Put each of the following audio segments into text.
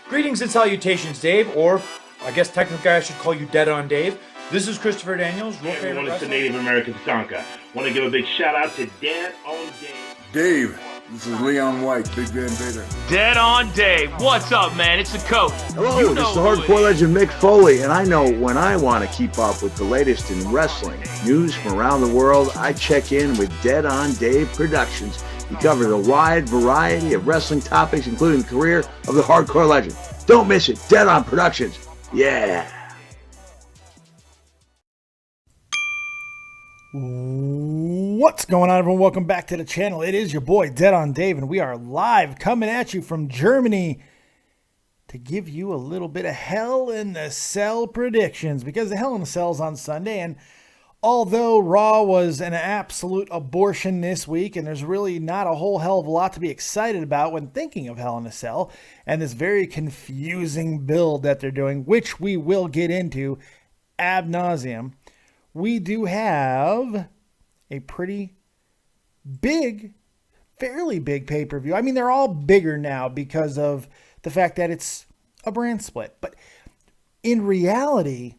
Greetings and salutations, Dave, or I guess technically I should call you Dead on Dave. This is Christopher Daniels, your favorite everyone, it's the wrestler. Native American Tonka. Want to give a big shout out to Dead on Dave. Dave, this is Leon White, Big Van Vader. Dead on Dave. What's up, man? It's the coach. Hello, You this know is the who it hardcore is. legend Mick Foley, and I know when I want to keep up with the latest in wrestling news from around the world, I check in with Dead on Dave Productions. He covers a wide variety of wrestling topics, including the career of the hardcore legend. Don't miss it. Dead on Productions. Yeah. What's going on, everyone? Welcome back to the channel. It is your boy Dead on Dave, and we are live coming at you from Germany to give you a little bit of Hell in the Cell predictions, because the Hell in the Cell's on Sunday, and although Raw was an absolute abortion this week, and there's really not a whole hell of a lot to be excited about when thinking of Hell in a Cell and this very confusing build that they're doing, which we will get into ad nauseum, we do have a pretty big, fairly big pay-per-view. I mean, they're all bigger now because of the fact that it's a brand split. But in reality,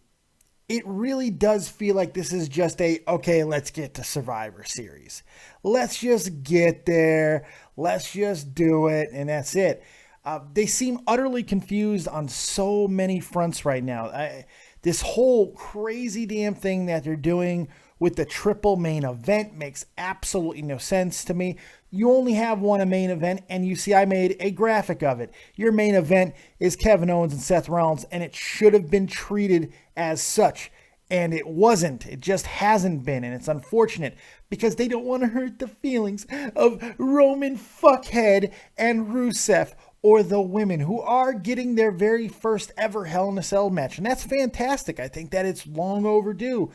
it really does feel like this is just okay, let's get to Survivor Series. Let's just get there. Let's just do it. And that's it. They seem utterly confused on so many fronts right now. This whole crazy damn thing that they're doing with the triple main event makes absolutely no sense to me. You only have one main event, and you see I made a graphic of it. Your main event is Kevin Owens and Seth Rollins, and it should have been treated as such, and it wasn't. It just hasn't been, and it's unfortunate because they don't want to hurt the feelings of Roman Fuckhead and Rusev, or the women who are getting their very first ever Hell in a Cell match. And that's fantastic. I think that it's long overdue.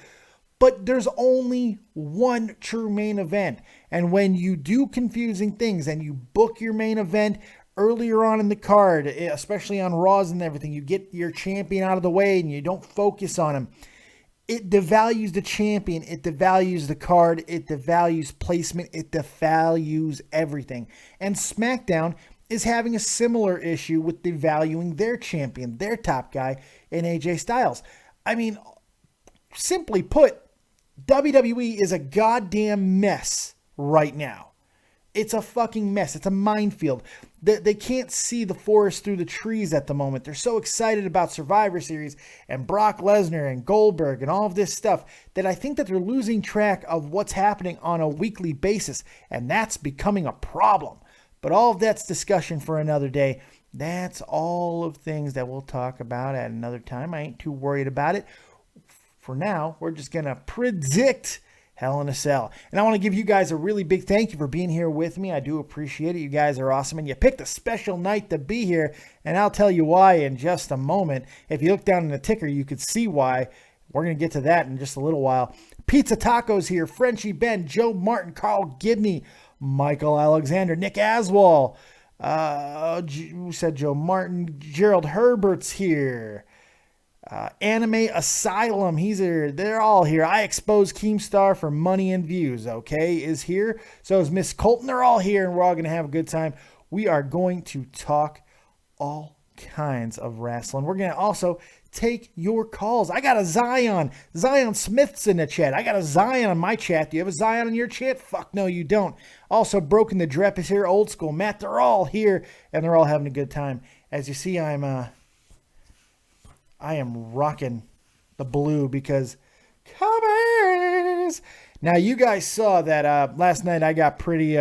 But there's only one true main event. And when you do confusing things and you book your main event earlier on in the card, especially on Raws and everything, you get your champion out of the way and you don't focus on him, it devalues the champion, it devalues the card, it devalues placement, it devalues everything. And SmackDown is having a similar issue with devaluing their champion, their top guy in AJ Styles. I mean, simply put, WWE is a goddamn mess right now. It's a fucking mess. It's a minefield. They can't see the forest through the trees at the moment. They're so excited about Survivor Series and Brock Lesnar and Goldberg and all of this stuff that I think that they're losing track of what's happening on a weekly basis, and that's becoming a problem. But all of that's discussion for another day. That's all of things that we'll talk about at another time. I ain't too worried about it. For now, we're just going to predict Hell in a Cell. And I want to give you guys a really big thank you for being here with me. I do appreciate it. You guys are awesome. And you picked a special night to be here. And I'll tell you why in just a moment. If you look down in the ticker, you could see why. We're going to get to that in just a little while. Pizza Tacos here. Frenchie Ben, Joe Martin, Carl Gibney, Michael Alexander, Nick Aswell. Who said Joe Martin? Gerald Herbert's here. Anime Asylum, he's here. They're all here. I Expose Keemstar for money and views, okay, is here. So is Miss Colton. They're all here, and we're all going to have a good time. We are going to talk all kinds of wrestling. We're going to also take your calls. I got a Zion. Zion Smith's in the chat. I got a Zion on my chat. Do you have a Zion in your chat? Fuck no, you don't. Also, Broken the Drep is here. Old School Matt, they're all here, and they're all having a good time. As you see, I am rocking the blue because Copious. Now, you guys saw that last night I got pretty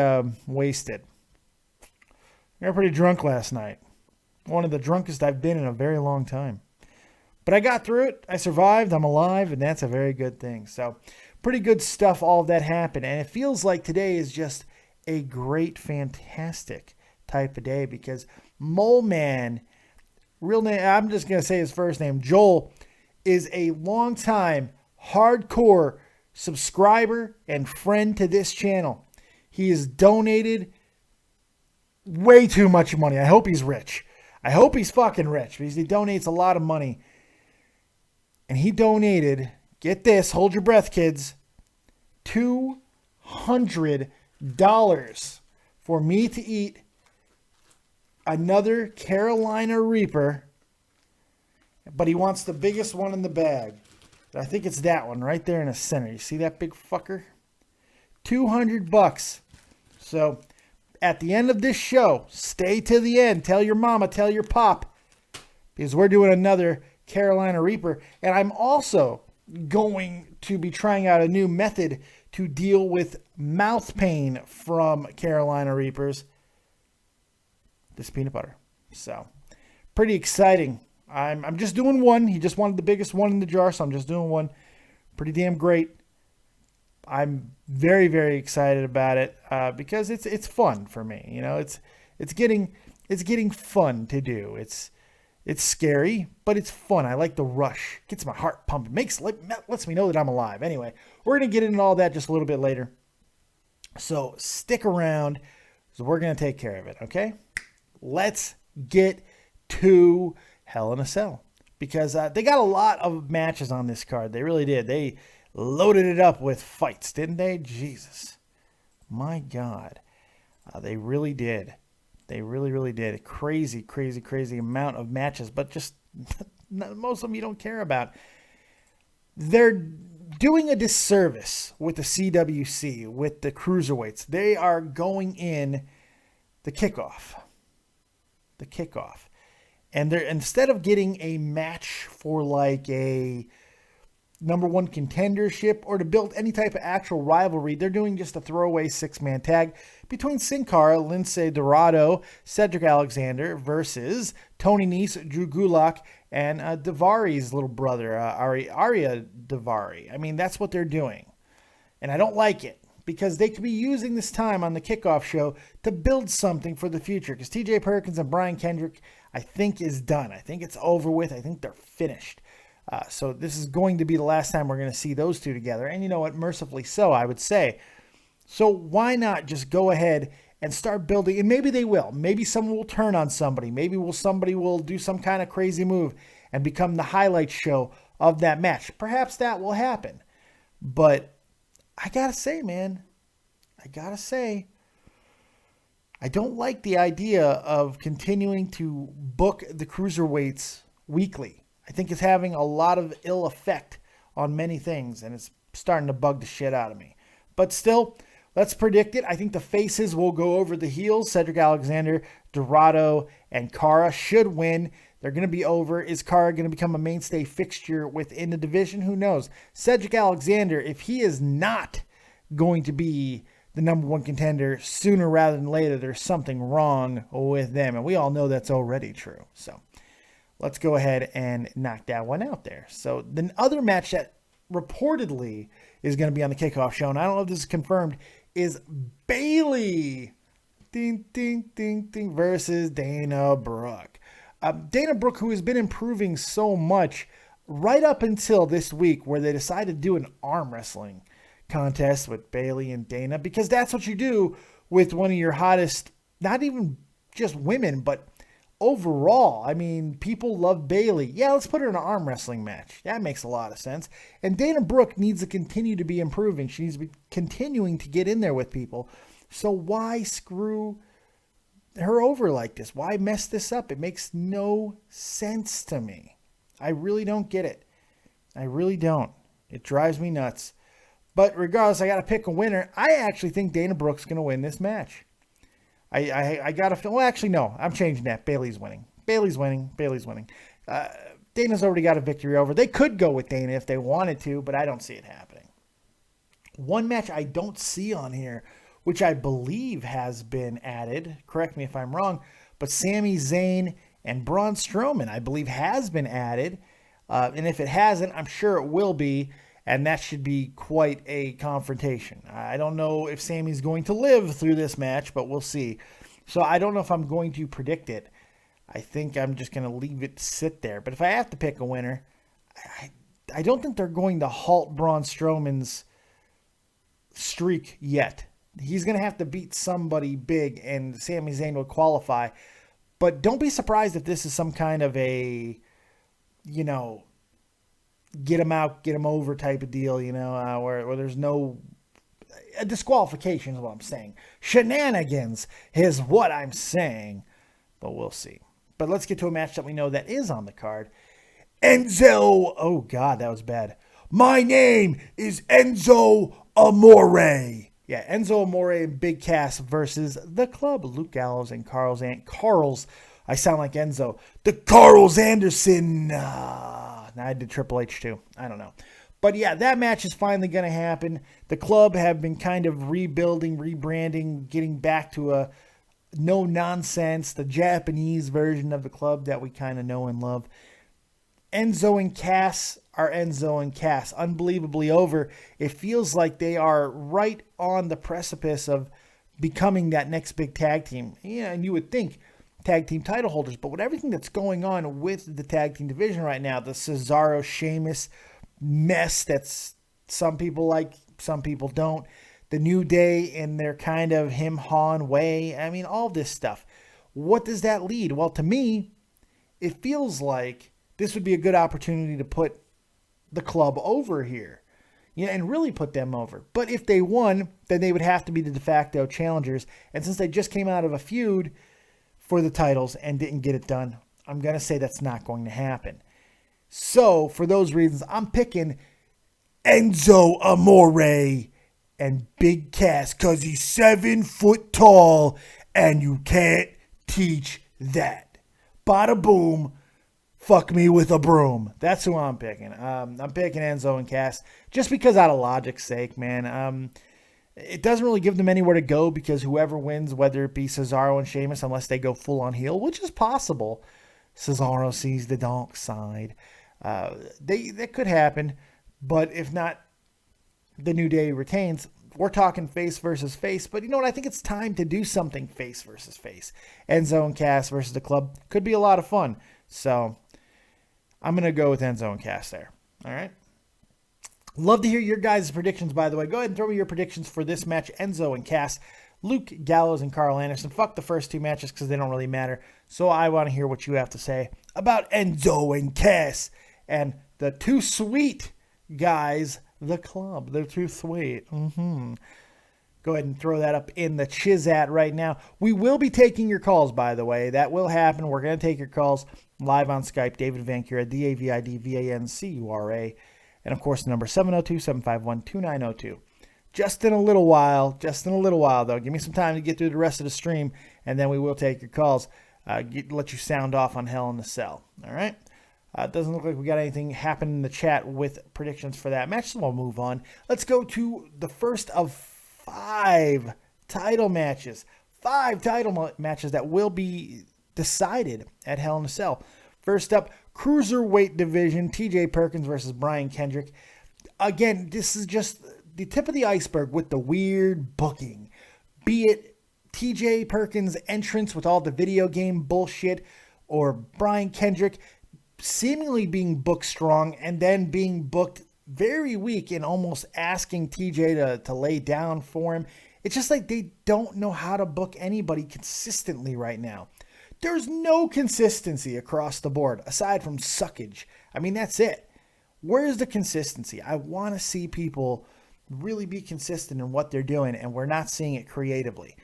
wasted. I got pretty drunk last night. One of the drunkest I've been in a very long time. But I got through it. I survived. I'm alive, and that's a very good thing. So, pretty good stuff, all of that happened. And it feels like today is just a great, fantastic type of day because Mole Man, real name, I'm just going to say his first name, Joel, is a longtime hardcore subscriber and friend to this channel. He has donated way too much money. I hope he's rich. I hope he's fucking rich because he donates a lot of money. And he donated, get this, hold your breath, kids, $200 for me to eat another Carolina Reaper, but he wants the biggest one in the bag. I think it's that one right there in the center. You see that big fucker? $200. So at the end of this show, stay to the end. Tell your mama, tell your pop, because we're doing another Carolina Reaper. And I'm also going to be trying out a new method to deal with mouth pain from Carolina Reapers. This peanut butter. So pretty exciting. I'm just doing one. He just wanted the biggest one in the jar, so I'm just doing one. Pretty damn great. I'm very, very excited about it because it's fun for me. You know, it's getting fun to do. It's scary, but it's fun. I like the rush. Gets my heart pumping. Lets me know that I'm alive. Anyway, we're gonna get into all that just a little bit later. So stick around. So we're gonna take care of it. Okay. Let's get to Hell in a Cell, because they got a lot of matches on this card. They really did. They loaded it up with fights, didn't they? Jesus. My God. They really did. They really, really did. Crazy, crazy, crazy amount of matches, but just most of them you don't care about. They're doing a disservice with the CWC, with the cruiserweights. They are going in the kickoff. The kickoff. And they're, instead of getting a match for like a #1 contendership or to build any type of actual rivalry, they're doing just a throwaway 6-man tag between Sin Cara, Lince Dorado, Cedric Alexander versus Tony Nese, Drew Gulak, and Daivari's little brother, Arya Daivari. I mean, that's what they're doing. And I don't like it, because they could be using this time on the kickoff show to build something for the future. Because TJ Perkins and Brian Kendrick, I think, is done. I think it's over with. I think they're finished. So this is going to be the last time we're going to see those two together. And you know what? Mercifully so, I would say. So why not just go ahead and start building? And maybe they will. Maybe someone will turn on somebody. Maybe somebody will do some kind of crazy move and become the highlight show of that match. Perhaps that will happen. But I gotta say, man, I don't like the idea of continuing to book the cruiserweights weekly. I think it's having a lot of ill effect on many things, and it's starting to bug the shit out of me. But still, let's predict it. I think the faces will go over the heels. Cedric Alexander, Dorado, and Cara should win. They're going to be over. Is Cara going to become a mainstay fixture within the division? Who knows? Cedric Alexander, if he is not going to be the #1 contender sooner rather than later, there's something wrong with them. And we all know that's already true. So let's go ahead and knock that one out there. So the other match that reportedly is going to be on the kickoff show, and I don't know if this is confirmed, is Bayley versus Dana Brooke. Dana Brooke, who has been improving so much right up until this week, where they decided to do an arm wrestling contest with Bayley and Dana, because that's what you do with one of your hottest, not even just women, but overall. I mean, people love Bayley. Yeah, let's put her in an arm wrestling match. That makes a lot of sense. And Dana Brooke needs to continue to be improving. She needs to be continuing to get in there with people. So why screw her over like this? Why mess this up? It makes no sense to me. I really don't get it. I really don't. It drives me nuts. But regardless, I got to pick a winner. I actually think Dana Brooke's going to win this match. I got to feel. Well, actually, no. I'm changing that. Bayley's winning. Bayley's winning. Dana's already got a victory over. They could go with Dana if they wanted to, but I don't see it happening. One match I don't see on here, which I believe has been added. Correct me if I'm wrong, but Sami Zayn and Braun Strowman, I believe, has been added. And if it hasn't, I'm sure it will be. And that should be quite a confrontation. I don't know if Sammy's going to live through this match, but we'll see. So I don't know if I'm going to predict it. I think I'm just going to leave it sit there. But if I have to pick a winner, I don't think they're going to halt Braun Strowman's streak yet. He's going to have to beat somebody big, and Sami Zayn will qualify. But don't be surprised if this is some kind of a, get him out, get him over type of deal, where there's no a disqualification is what I'm saying. Shenanigans is what I'm saying. but we'll see. But let's get to a match that we know that is on the card. Enzo, oh God, that was bad. My name is Enzo Amore. Yeah, Enzo Amore and Big Cass versus The Club. Luke Gallows and Carl's. I sound like Enzo. The Carl's Anderson. Now I did Triple H too. I don't know. But yeah, that match is finally going to happen. The Club have been kind of rebuilding, rebranding, getting back to a no nonsense, the Japanese version of the Club that we kind of know and love. Enzo and Cass are Enzo and Cass. Unbelievably over. It feels like they are right on the precipice of becoming that next big tag team. Yeah, and you would think tag team title holders, but with everything that's going on with the tag team division right now, the Cesaro Sheamus mess that's some people like, some people don't, the New Day in their kind of him-hawing way, I mean, all this stuff. What does that lead? Well, to me, it feels like this would be a good opportunity to put the Club over here, and really put them over. But if they won, then they would have to be the de facto challengers. And since they just came out of a feud for the titles and didn't get it done, I'm going to say that's not going to happen. So for those reasons, I'm picking Enzo Amore and Big Cass because he's 7 foot tall and you can't teach that. Bada boom. Fuck me with a broom. That's who I'm picking. I'm picking Enzo and Cass just because out of logic's sake, man. It doesn't really give them anywhere to go because whoever wins, whether it be Cesaro and Sheamus, unless they go full on heel, which is possible, Cesaro sees the dark side. That could happen, but if not, the New Day retains. We're talking face versus face, but you know what? I think it's time to do something face versus face. Enzo and Cass versus the Club could be a lot of fun. So I'm going to go with Enzo and Cass there. All right. Love to hear your guys' predictions, by the way. Go ahead and throw me your predictions for this match, Enzo and Cass, Luke Gallows and Carl Anderson. Fuck the first two matches because they don't really matter. So I want to hear what you have to say about Enzo and Cass and the too sweet guys, the Club. They're too sweet. Go ahead and throw that up in the chizat right now. We will be taking your calls, by the way. That will happen. We're going to take your calls live on Skype. David Vancura, DAVIDVANCURA. And, of course, the number 702-751-2902. Just in a little while, though. Give me some time to get through the rest of the stream, and then we will take your calls. Let you sound off on Hell in the Cell. All right? It doesn't look like we got anything happen in the chat with predictions for that match, so we'll move on. Let's go to the first of 5 title matches. 5 title matches that will be decided at Hell in a Cell. First up, Cruiserweight Division, TJ Perkins versus Brian Kendrick. Again, this is just the tip of the iceberg with the weird booking. Be it TJ Perkins' entrance with all the video game bullshit, or Brian Kendrick seemingly being booked strong and then being booked very weak and almost asking TJ to lay down for him. It's just like they don't know how to book anybody consistently right now. There's no consistency across the board aside from suckage. I mean, that's it. Where's the consistency? I want to see people really be consistent in what they're doing, and we're not seeing it creatively.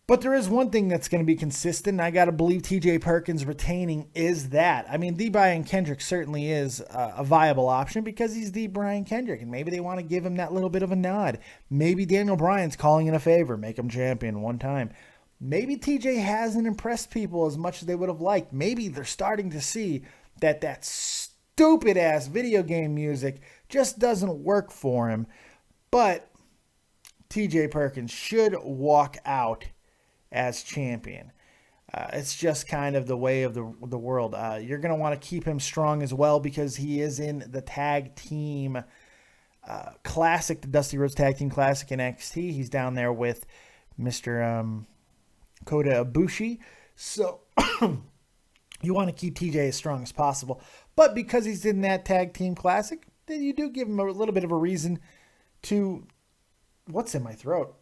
But there is one thing that's going to be consistent, and I got to believe TJ Perkins retaining is that. I mean, the Brian Kendrick certainly is a viable option because he's the Brian Kendrick, and maybe they want to give him that little bit of a nod. Maybe Daniel Bryan's calling in a favor, make him champion one time. Maybe TJ hasn't impressed people as much as they would have liked. Maybe they're starting to see that stupid-ass video game music just doesn't work for him. But TJ Perkins should walk out as champion. It's just kind of the way of the world. You're going to want to keep him strong as well because he is in the tag team classic, the Dusty Rhodes Tag Team Classic in NXT. He's down there with Mr. Kota Ibushi. So you want to keep TJ as strong as possible. But because he's in that Tag Team Classic, then you do give him a little bit of a reason to... What's in my throat?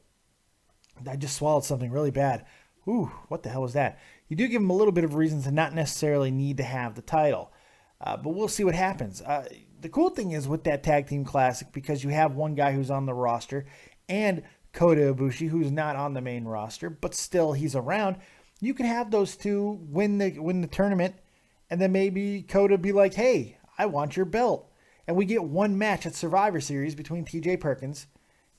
I just swallowed something really bad. Ooh, what the hell was that? You do give him a little bit of reason to not necessarily need to have the title. But we'll see what happens. The cool thing is with that Tag Team Classic, because you have one guy who's on the roster and Kota Ibushi, who's not on the main roster, but still he's around. You could have those two win the tournament, and then maybe Kota be like, hey, I want your belt. And we get one match at Survivor Series between TJ Perkins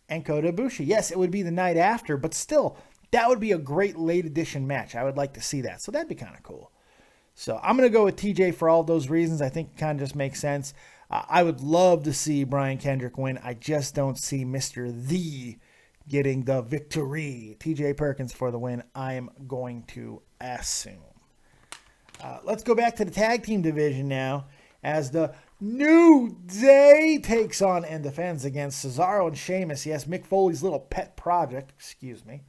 and Kota Ibushi. Yes, it would be the night after, but still, that would be a great late edition match. I would like to see that. So that'd be kind of cool. So I'm going to go with TJ for all those reasons. I think it kind of just makes sense. I would love to see Brian Kendrick win. I just don't see Mr. The getting the victory. TJ Perkins for the win, I am going to assume. Let's go back to the tag team division now as the New Day takes on and defends against Cesaro and Sheamus. Yes, Mick Foley's little pet project. Excuse me.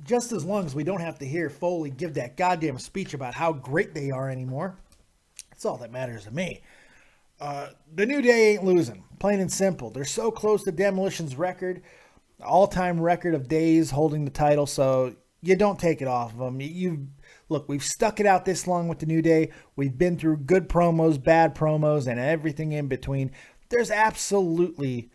Just as long as we don't have to hear Foley give that goddamn speech about how great they are anymore. That's all that matters to me. The New Day ain't losing. Plain and simple. They're so close to Demolition's record. All-time record of days holding the title, so you don't take it off of them. Look, we've stuck it out this long with the New Day. We've been through good promos, bad promos, and everything in between. There's absolutely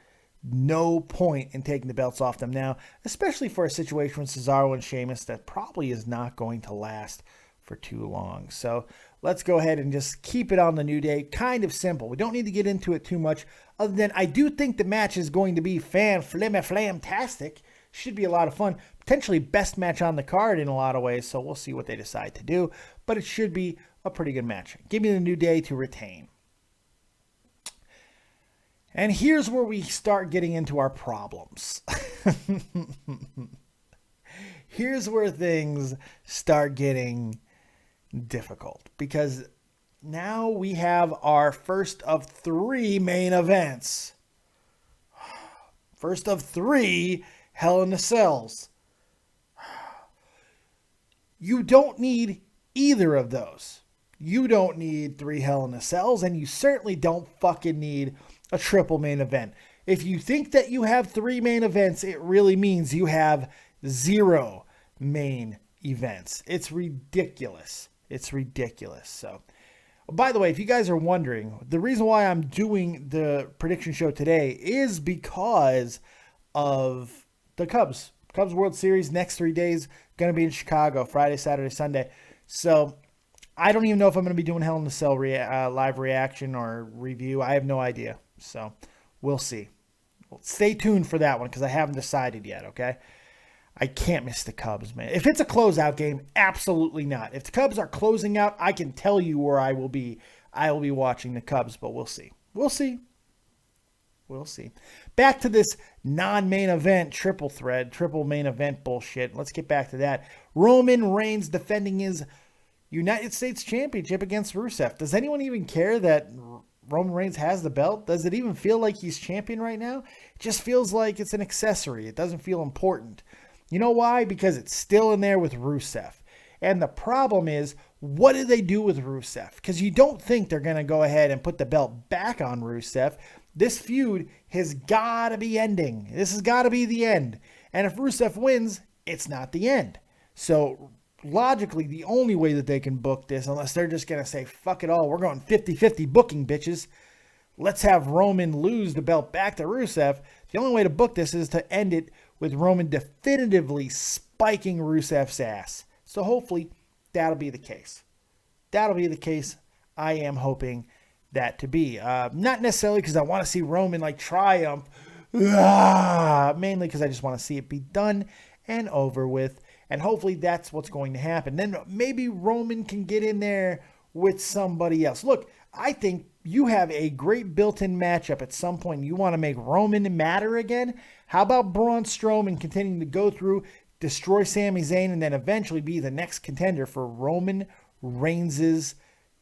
no point in taking the belts off them now, especially for a situation with Cesaro and Sheamus that probably is not going to last for too long. So let's go ahead and just keep it on the New Day. Kind of simple. We don't need to get into it too much, other than I do think the match is going to be flam-tastic. Should be a lot of fun. Potentially best match on the card in a lot of ways, so we'll see what they decide to do. But it should be a pretty good match. Give me the New Day to retain. And here's where we start getting into our problems. Here's where things start getting difficult, because now we have our first of 3 main events. First of 3 Hell in a Cells. You don't need either of those. You don't need 3 Hell in a Cells, and you certainly don't fucking need a triple main event. If you think that you have 3 main events, it really means you have 0 main events. It's ridiculous. It's ridiculous. So, by the way, if you guys are wondering, the reason why I'm doing the prediction show today is because of the Cubs. Cubs World Series next 3 days, going to be in Chicago, Friday, Saturday, Sunday. So I don't even know if I'm going to be doing Hell in a Cell live reaction or review. I have no idea. So we'll see. Well, stay tuned for that one because I haven't decided yet, okay? I can't miss the Cubs, man. If it's a closeout game, absolutely not. If the Cubs are closing out, I can tell you where I will be. I will be watching the Cubs, but we'll see. We'll see. We'll see. Back to this non-main event triple main event bullshit. Let's get back to that. Roman Reigns defending his United States Championship against Rusev. Does anyone even care that Roman Reigns has the belt? Does it even feel like he's champion right now? It just feels like it's an accessory. It doesn't feel important. You know why? Because it's still in there with Rusev. And the problem is, what do they do with Rusev? Because you don't think they're going to go ahead and put the belt back on Rusev. This feud has got to be ending. This has got to be the end. And if Rusev wins, it's not the end. So logically, the only way that they can book this, unless they're just going to say, fuck it all, we're going 50-50 booking, bitches. Let's have Roman lose the belt back to Rusev. The only way to book this is to end it with Roman definitively spiking Rusev's ass. So hopefully that'll be the case. That'll be the case. I am hoping that to be. Not necessarily because I want to see Roman like triumph. Mainly because I just want to see it be done and over with. And hopefully that's what's going to happen. Then maybe Roman can get in there with somebody else. Look, I think you have a great built-in matchup at some point. You want to make Roman matter again? How about Braun Strowman continuing to go through, destroy Sami Zayn, and then eventually be the next contender for Roman Reigns'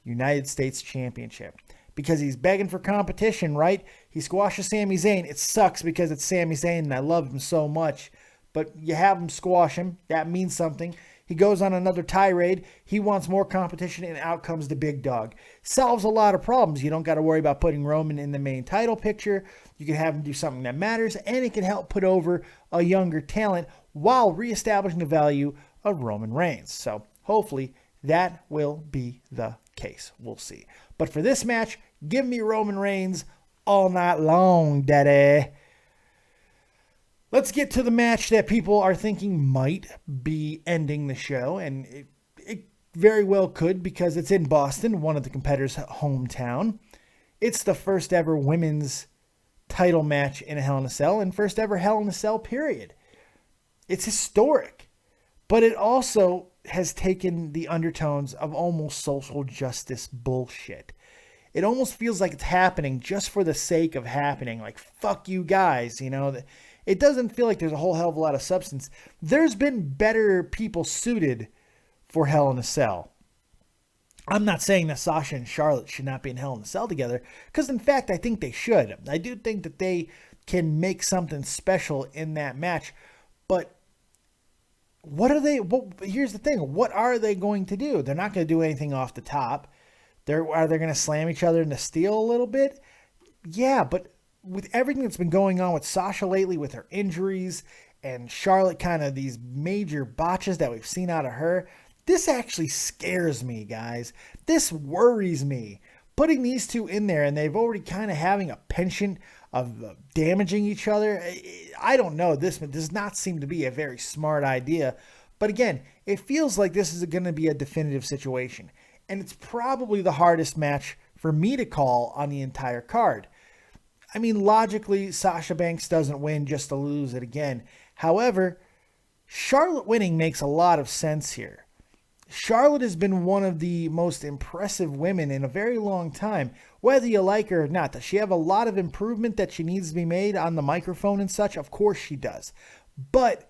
United States Championship? Because he's begging for competition, right? He squashes Sami Zayn. It sucks because it's Sami Zayn and I love him so much. But you have him squash him. That means something. He goes on another tirade. He wants more competition, and out comes the big dog. Solves a lot of problems. You don't got to worry about putting Roman in the main title picture. You can have him do something that matters, and it can help put over a younger talent while reestablishing the value of Roman Reigns. So hopefully that will be the case. We'll see. But for this match, give me Roman Reigns all night long, daddy. Let's get to the match that people are thinking might be ending the show, and it very well could because it's in Boston, one of the competitors' hometown. It's the first ever women's title match in a Hell in a Cell and first ever Hell in a Cell period. It's historic, but it also has taken the undertones of almost social justice bullshit. It almost feels like it's happening just for the sake of happening. Like, fuck you guys, you know. It doesn't feel like there's a whole hell of a lot of substance. There's been better people suited for Hell in a Cell. I'm not saying that Sasha and Charlotte should not be in Hell in a Cell together, because in fact, I think they should. I do think that they can make something special in that match, but what are they? Well, here's the thing. What are they going to do? They're not going to do anything off the top. Are they going to slam each other into steel a little bit? Yeah, but with everything that's been going on with Sasha lately, with her injuries, and Charlotte kind of these major botches that we've seen out of her, this actually scares me, guys. This worries me. Putting these two in there, and they've already kind of having a penchant of damaging each other. I don't know. This does not seem to be a very smart idea. But again, it feels like this is going to be a definitive situation. And it's probably the hardest match for me to call on the entire card. I mean, logically, Sasha Banks doesn't win just to lose it again. However, Charlotte winning makes a lot of sense here. Charlotte has been one of the most impressive women in a very long time, whether you like her or not. Does she have a lot of improvement that she needs to be made on the microphone and such? Of course she does. But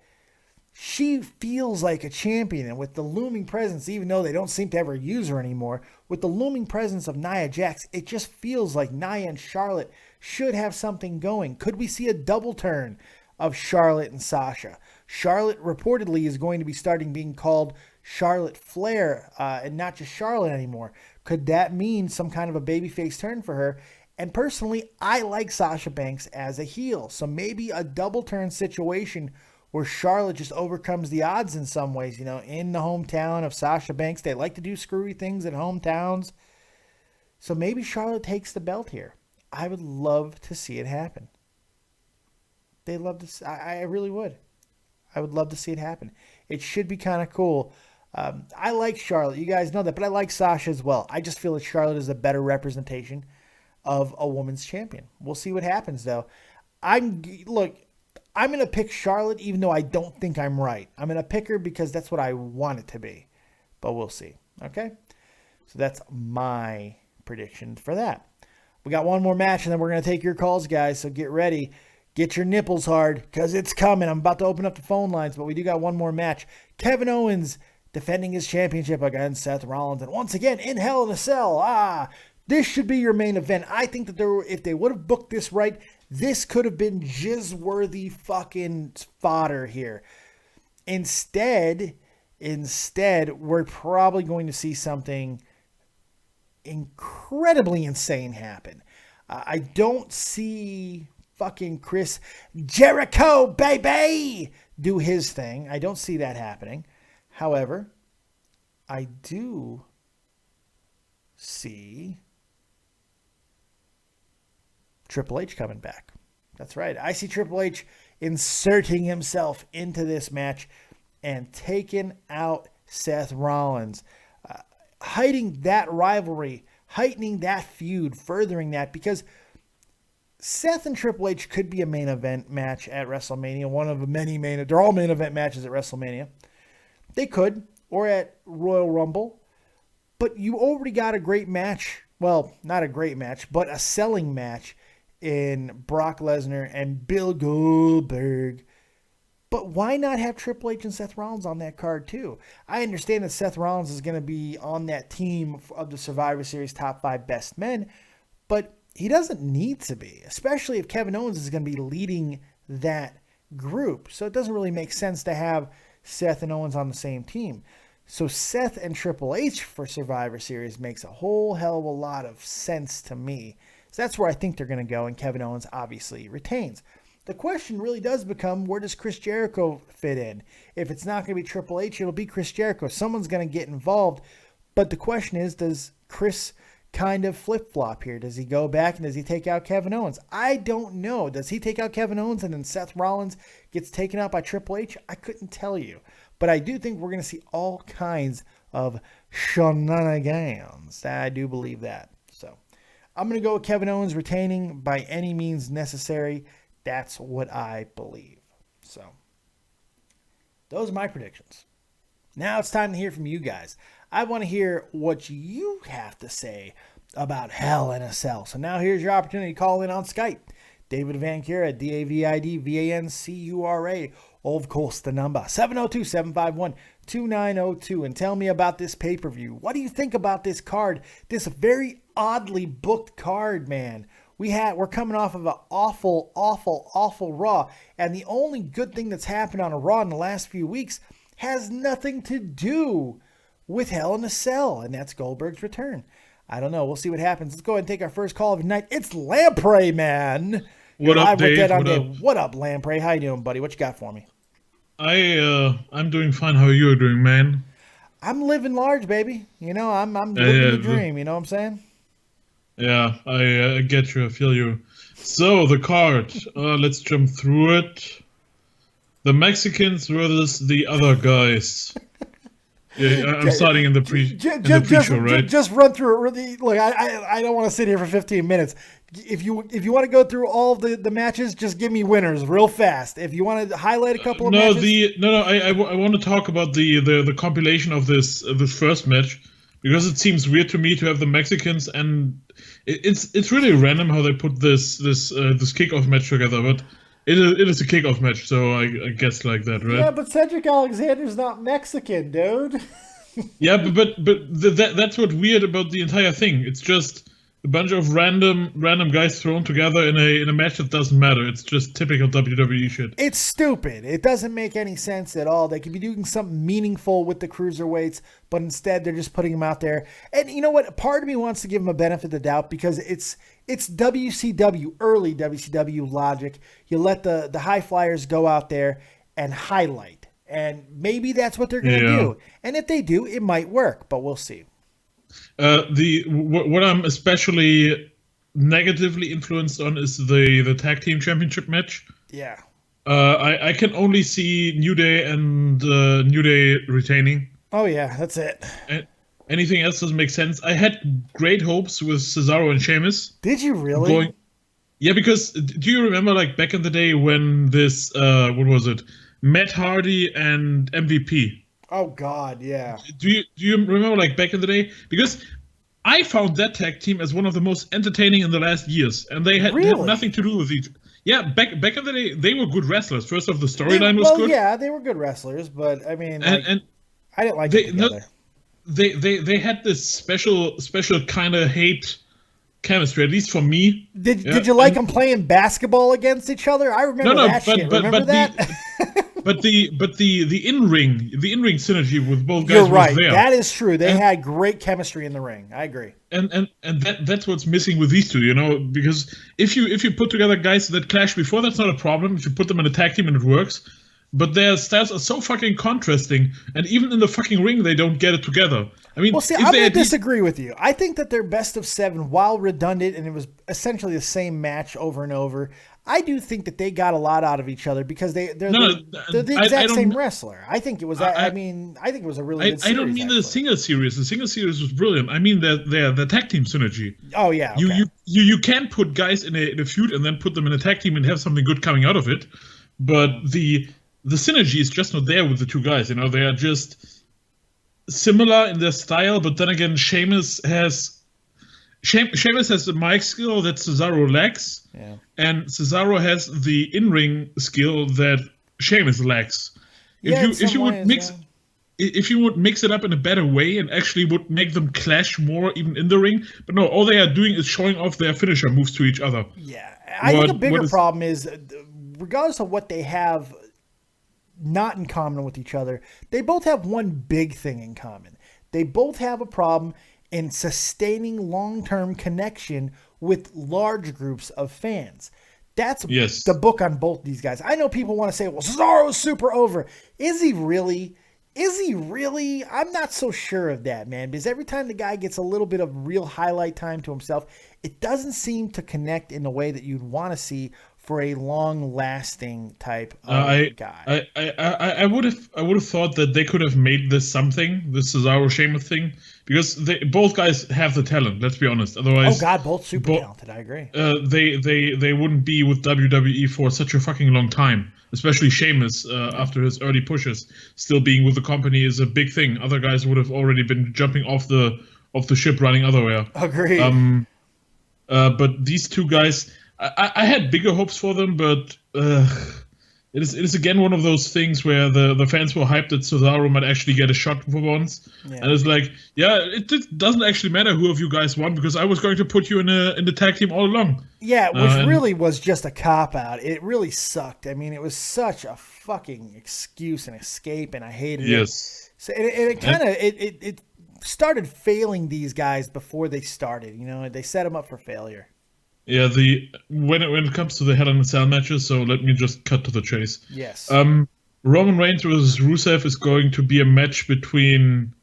she feels like a champion, and with the looming presence, even though they don't seem to ever use her anymore, with the looming presence of Nia Jax, it just feels like Nia and Charlotte should have something going. Could we see a double turn of Charlotte and Sasha? Charlotte reportedly is going to be starting being called Charlotte Flair, and not just Charlotte anymore. Could that mean some kind of a babyface turn for her? And personally, I like Sasha Banks as a heel, so maybe a double turn situation where Charlotte just overcomes the odds in some ways. You know, in the hometown of Sasha Banks, they like to do screwy things in hometowns. So maybe Charlotte takes the belt here. I would love to see it happen. They'd love to. I really would. I would love to see it happen. It should be kind of cool. I like Charlotte. You guys know that, but I like Sasha as well. I just feel that Charlotte is a better representation of a woman's champion. We'll see what happens, though. I'm going to pick Charlotte, even though I don't think I'm right. I'm going to pick her because that's what I want it to be. But we'll see. Okay? So that's my prediction for that. We got one more match, and then we're going to take your calls, guys. So get ready. Get your nipples hard, because it's coming. I'm about to open up the phone lines, but we do got one more match. Kevin Owens defending his championship against Seth Rollins. And once again, in Hell in a Cell. This should be your main event. I think that if they would have booked this right, this could have been jizz-worthy fucking fodder here. Instead, we're probably going to see something incredibly insane happen. I don't see fucking Chris Jericho, baby, do his thing. I don't see that happening. However, I do see Triple H coming back. That's right. I see Triple H inserting himself into this match and taking out Seth Rollins. Heightening that rivalry, heightening that feud, furthering that, because Seth and Triple H could be a main event match at WrestleMania, one of the many they're all main event matches at WrestleMania. They could, or at Royal Rumble, but you already got a great match, well, not a great match, but a selling match in Brock Lesnar and Bill Goldberg. But why not have Triple H and Seth Rollins on that card too? I understand that Seth Rollins is going to be on that team of the Survivor Series top 5 best men, but he doesn't need to be, especially if Kevin Owens is going to be leading that group. So it doesn't really make sense to have Seth and Owens on the same team. So Seth and Triple H for Survivor Series makes a whole hell of a lot of sense to me. So that's where I think they're going to go, and Kevin Owens obviously retains. The question really does become, where does Chris Jericho fit in? If it's not going to be Triple H, it'll be Chris Jericho. Someone's going to get involved. But the question is, does Chris kind of flip-flop here? Does he go back and does he take out Kevin Owens? I don't know. Does he take out Kevin Owens and then Seth Rollins gets taken out by Triple H? I couldn't tell you. But I do think we're going to see all kinds of shenanigans. I do believe that. So I'm going to go with Kevin Owens retaining by any means necessary. That's what I believe. So those are my predictions. Now it's time to hear from you guys. I want to hear what you have to say about Hell in a Cell. So now here's your opportunity to call in on Skype. David Vancura, DAVIDVANCURA. Of course, the number 702-751-2902. And tell me about this pay-per-view. What do you think about this card? This very oddly booked card, man. We're coming off of an awful, awful, awful Raw. And the only good thing that's happened on a Raw in the last few weeks has nothing to do with Hell in a Cell. And that's Goldberg's return. I don't know. We'll see what happens. Let's go ahead and take our first call of the night. It's Lamprey, man. What up, Dave? What up, Lamprey? How you doing, buddy? What you got for me? I'm doing fine. How are you doing, man? I'm living large, baby. You know, I'm living the dream. You know what I'm saying? Yeah, I get you. I feel you. So, the card. Let's jump through it. The Mexicans versus the other guys. Yeah, I'm starting in the pre-show, right? Just run through it. Really, look, I don't want to sit here for 15 minutes. If you want to go through all of the matches, just give me winners real fast. If you want to highlight a couple of matches. I want to talk about the compilation of this first match, because it seems weird to me to have the Mexicans, and it's really random how they put this kickoff match together, but it is a kickoff match, so I guess like that, right? Yeah, but Cedric Alexander's not Mexican, dude. Yeah, but that's what's weird about the entire thing. It's just a bunch of random guys thrown together in a match that doesn't matter. It's just typical WWE shit. It's stupid. It doesn't make any sense at all. They could be doing something meaningful with the cruiserweights, but instead they're just putting them out there. And you know what? Part of me wants to give them a benefit of the doubt because it's WCW, early WCW logic. You let the high flyers go out there and highlight. And maybe that's what they're going to do. And if they do, it might work, but we'll see. What I'm especially negatively influenced on is the tag team championship match. Yeah. I can only see New Day and New Day retaining. Oh yeah, that's it. Anything else doesn't make sense. I had great hopes with Cesaro and Sheamus. Did you really? Yeah, because do you remember like back in the day when this what was it? Matt Hardy and MVP. Oh God, yeah. Do you remember like back in the day? Because I found that tag team as one of the most entertaining in the last years, and they had nothing to do with each. Yeah, back in the day, they were good wrestlers. First off, the storyline was good. Yeah, they were good wrestlers, but I mean, and I didn't like them together. They had this special kind of hate chemistry, at least for me. Did you like them playing basketball against each other? I remember that shit. Remember that? But the in-ring synergy with both guys You're right. was there. That is true. They had great chemistry in the ring. I agree. And that's what's missing with these two, you know, because if you put together guys that clashed before, that's not a problem. If you put them in a tag team and it works. But their styles are so fucking contrasting, and even in the fucking ring, they don't get it together. I mean, well, see, I'm going to disagree with you. I think that their best of 7, while redundant, and it was essentially the same match over and over, I do think that they got a lot out of each other because they're the exact same wrestler. I think it was. I think it was a really good series. I don't mean the single series. The single series was brilliant. I mean the tag team synergy. Oh yeah. Okay. You can't put guys in a feud and then put them in a tag team and have something good coming out of it, but the synergy is just not there with the two guys. You know, they are just similar in their style, but then again, Sheamus has the mic skill that Cesaro lacks, and Cesaro has the in-ring skill that Sheamus lacks. If you would mix it up in a better way and actually would make them clash more even in the ring, but no, all they are doing is showing off their finisher moves to each other. Yeah, I think a bigger problem is, regardless of what they have not in common with each other, they both have one big thing in common. They both have a problem in sustaining long-term connection with large groups of fans. That's the book on both these guys. I know people want to say, well, Cesaro's super over. Is he really? Is he really? I'm not so sure of that, man, because every time the guy gets a little bit of real highlight time to himself, it doesn't seem to connect in the way that you'd want to see for a long-lasting type of guy. I would have thought that they could have made this something, this Cesaro Sheamus thing, because both guys have the talent. Let's be honest. Otherwise, oh God, both super talented. I agree. They wouldn't be with WWE for such a fucking long time. Especially Sheamus, after his early pushes, still being with the company is a big thing. Other guys would have already been jumping off the ship, running otherwhere. Agreed. But these two guys, I had bigger hopes for them, but it is again one of those things where the fans were hyped that Cesaro might actually get a shot for once, and it's like, it doesn't actually matter who of you guys won because I was going to put you in the tag team all along. Yeah, which really was just a cop out. It really sucked. I mean, it was such a fucking excuse and escape, and I hated it. So it kind of it started failing these guys before they started. You know, they set them up for failure. Yeah, when it comes to the Hell in a Cell matches, so let me just cut to the chase. Yes. Roman Reigns versus Rusev is going to be a match between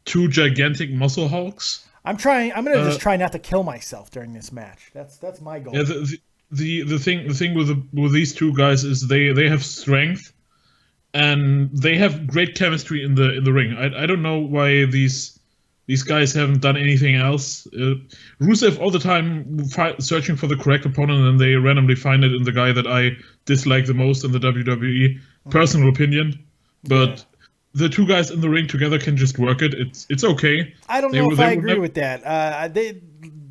two gigantic muscle hulks. I'm gonna just try not to kill myself during this match. That's my goal. Yeah, the thing with these two guys is they have strength, and they have great chemistry in the ring. I don't know why these guys haven't done anything else. Rusev all the time searching for the correct opponent, and they randomly find it in the guy that I dislike the most in the WWE. Personal opinion, but the two guys in the ring together can just work it. It's okay. I don't know if I agree with that.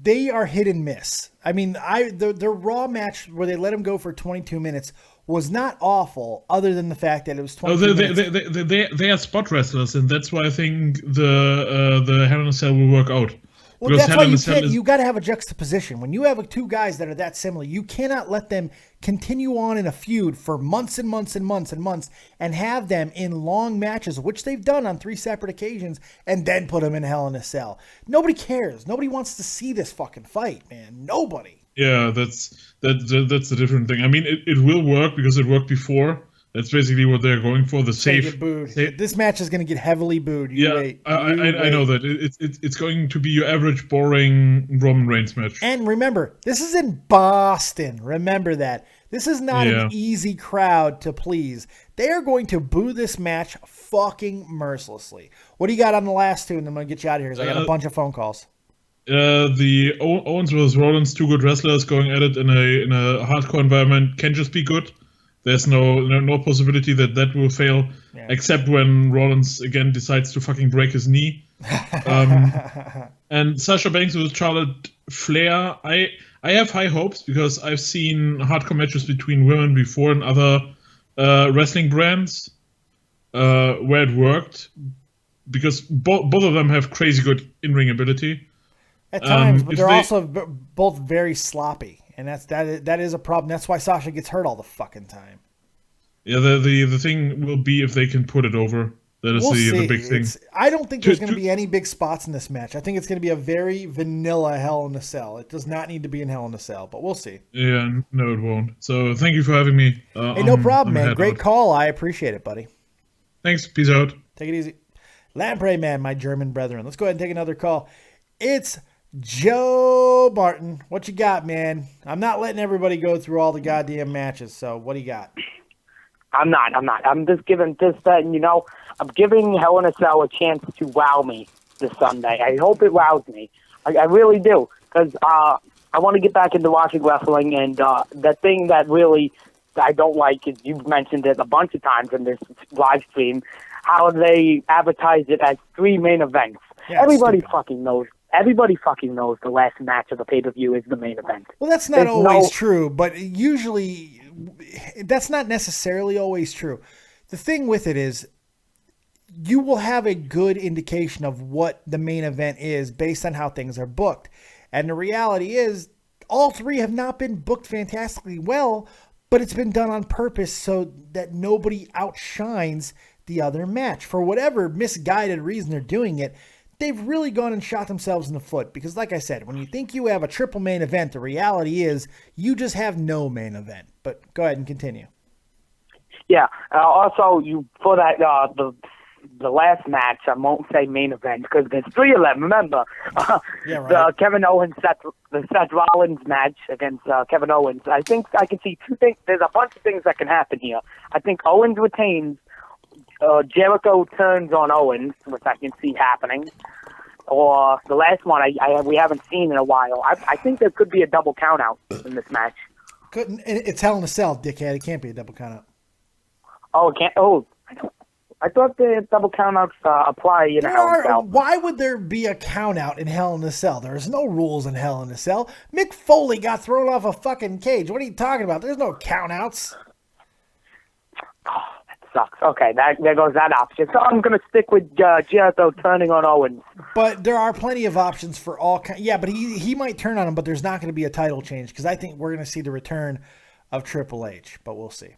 They are hit and miss. I mean, the Raw match where they let him go for 22 minutes was not awful, other than the fact that it was 22 minutes. They are spot wrestlers, and that's why I think the Hell in a Cell will work out. Well, that's why you got to have a juxtaposition. When you have two guys that are that similar, you cannot let them continue on in a feud for months and months and months and months and have them in long matches, which they've done on 3 separate occasions, and then put them in Hell in a Cell. Nobody cares. Nobody wants to see this fucking fight, man. Nobody. Yeah, that's a different thing. I mean, it will work because it worked before. That's basically what they're going for. The safe. This match is going to get heavily booed. I know that. It's going to be your average boring Roman Reigns match. And remember, this is in Boston. Remember that. This is not an easy crowd to please. They are going to boo this match fucking mercilessly. What do you got on the last two? And I'm going to get you out of here because I got a bunch of phone calls. The Owens versus Rollins, two good wrestlers going at it in a hardcore environment, can just be good. There's no possibility that will fail, except when Rollins again decides to fucking break his knee. And Sasha Banks with Charlotte Flair, I have high hopes because I've seen hardcore matches between women before in other wrestling brands where it worked, because both of them have crazy good in-ring ability. At times, but they're also both very sloppy. And that is a problem. That's why Sasha gets hurt all the fucking time. Yeah, the thing will be if they can put it over. That is the big thing. I don't think there's going to be any big spots in this match. I think it's going to be a very vanilla Hell in a Cell. It does not need to be in Hell in a Cell, but we'll see. Yeah, no, it won't. So thank you for having me. Hey, no problem, man. Great call. I appreciate it, buddy. Thanks. Peace out. Take it easy. Lamprey, man, my German brethren. Let's go ahead and take another call. It's Joe Martin. What you got, man? I'm not letting everybody go through all the goddamn matches, so what do you got? I'm not. I'm just giving this, that, and I'm giving Hell in a Cell a chance to wow me this Sunday. I hope it wows me. I really do, because I want to get back into watching wrestling, and the thing that really I don't like is, you've mentioned it a bunch of times in this live stream, how they advertise it as 3 main events. Yeah, Everybody fucking knows the last match of the pay-per-view is the main event. Well, that's not always true, but usually that's not necessarily always true. The thing with it is you will have a good indication of what the main event is based on how things are booked. And the reality is all 3 have not been booked fantastically well, but it's been done on purpose so that nobody outshines the other match. For whatever misguided reason they're doing it, they've really gone and shot themselves in the foot, because like I said, when you think you have a triple main event, the reality is you just have no main event. But go ahead and continue. Yeah. Also, for that the last match, I won't say main event because there's 3 of them. Remember, Yeah, right. the Kevin Owens, the Seth Rollins match against Kevin Owens. I think I can see 2 things. There's a bunch of things that can happen here. I think Owens retains. Jericho turns on Owens, which I can see happening. Or the last one we haven't seen in a while. I think there could be a double count out in this match. Couldn't. It's Hell in a Cell, dickhead. It can't be a double count out. Oh, it can't. Oh, I thought the double count outs apply in Hell in a Cell. Why would there be a count out in Hell in a Cell? There's no rules in Hell in a Cell. Mick Foley got thrown off a fucking cage. What are you talking about? There's no count outs. Oh, that sucks. Okay, there goes that option. So I'm going to stick with Jericho turning on Owens. But there are plenty of options for all. Yeah, but he might turn on him, but there's not going to be a title change because I think we're going to see the return of Triple H, but we'll see.